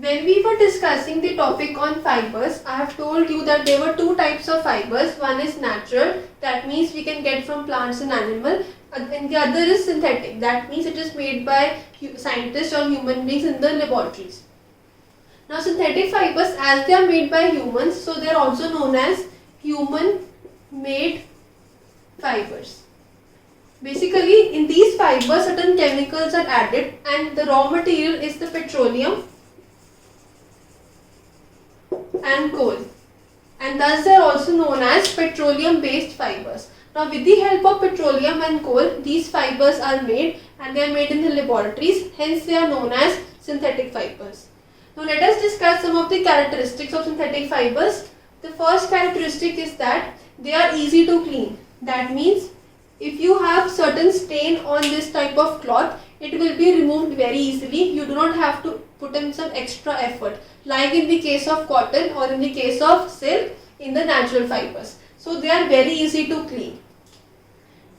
When we were discussing the topic on fibers, I have told you that there were two types of fibers. One is natural, that means we can get from plants and animal, and the other is synthetic, that means it is made by scientists or human beings in the laboratories. Now synthetic fibers, as they are made by humans, so they are also known as human made fibers. Basically, in these fibers certain chemicals are added and the raw material is the petroleum and coal, and thus they are also known as petroleum based fibers. Now with the help of petroleum and coal, these fibers are made and they are made in the laboratories, hence they are known as synthetic fibers. Now let us discuss some of the characteristics of synthetic fibers. The first characteristic is that they are easy to clean. That means if you have certain stain on this type of cloth, it will be removed very easily. You do not have to put in some extra effort, like in the case of cotton or in the case of silk in the natural fibers. So they are very easy to clean.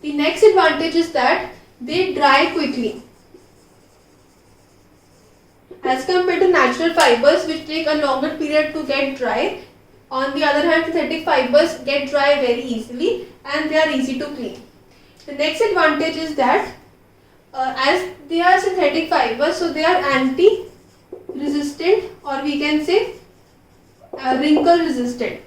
The next advantage is that they dry quickly. As compared to natural fibers which take a longer period to get dry, on the other hand synthetic fibers get dry very easily and they are easy to clean. The next advantage is that as they are synthetic fibers, so they are anti-resistant, or we can say wrinkle resistant.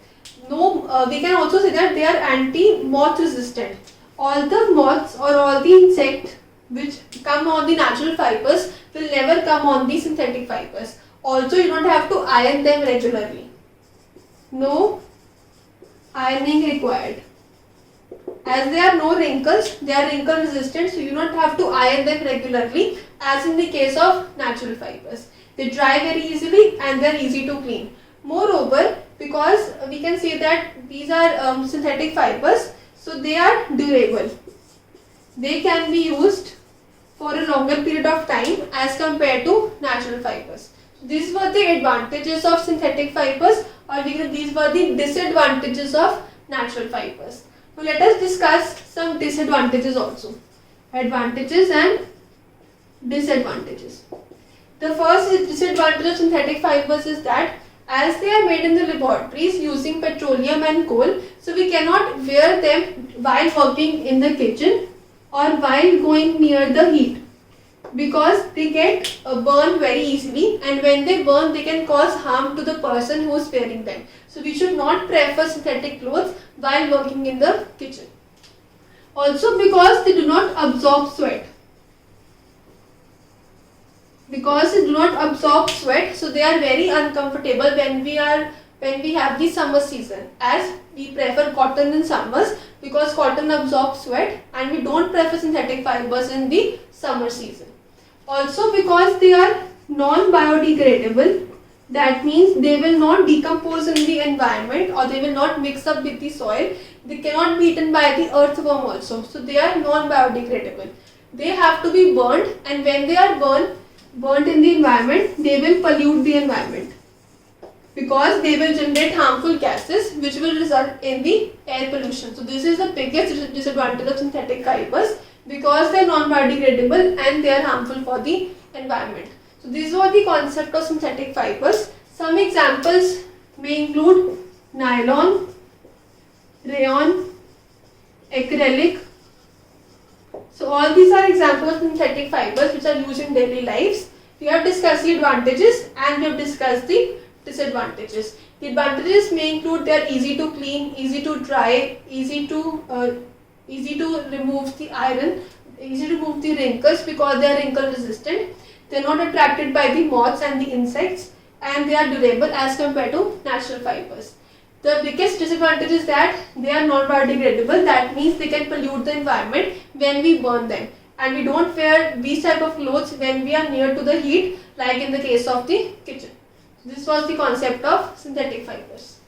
We can also say that they are anti-moth resistant. All the moths or all the insects which come on the natural fibers will never come on the synthetic fibers. Also, you don't have to iron them regularly. No ironing required. As there are no wrinkles, they are wrinkle resistant, so you don't have to iron them regularly as in the case of natural fibers. They dry very easily and they are easy to clean. Moreover, because we can say that these are synthetic fibers, so they are durable. They can be used for a longer period of time as compared to natural fibers. So these were the advantages of synthetic fibers, or these were the disadvantages of natural fibers. Now let us discuss some disadvantages also. Advantages and disadvantages. The first disadvantage of synthetic fibers is that as they are made in the laboratories using petroleum and coal, so we cannot wear them while working in the kitchen or while going near the heat, because they get burned very easily, and when they burn they can cause harm to the person who is wearing them. So we should not prefer synthetic clothes while working in the kitchen. Also because they do not absorb sweat. Because they do not absorb sweat, so they are very uncomfortable when we have the summer season, as we prefer cotton in summers because cotton absorbs sweat, and we don't prefer synthetic fibers in the summer season. Also because they are non-biodegradable, that means they will not decompose in the environment or they will not mix up with the soil. They cannot be eaten by the earthworm also, so they are non-biodegradable. They have to be burned, and when they are burnt in the environment, they will pollute the environment because they will generate harmful gases which will result in the air pollution. So this is the biggest disadvantage of synthetic fibers, because they are non-biodegradable and they are harmful for the environment. So these were the concept of synthetic fibers. Some examples may include nylon, rayon, acrylic. So all these are examples of synthetic fibers which are used in daily lives. We have discussed the advantages and we have discussed the disadvantages. The advantages may include they are easy to clean, easy to dry, easy to remove the iron, easy to remove the wrinkles because they are wrinkle resistant. They are not attracted by the moths and the insects, and they are durable as compared to natural fibers. The biggest disadvantage is that they are non-biodegradable, that means they can pollute the environment when we burn them, and we don't wear these type of clothes when we are near to the heat, like in the case of the kitchen. This was the concept of synthetic fibers.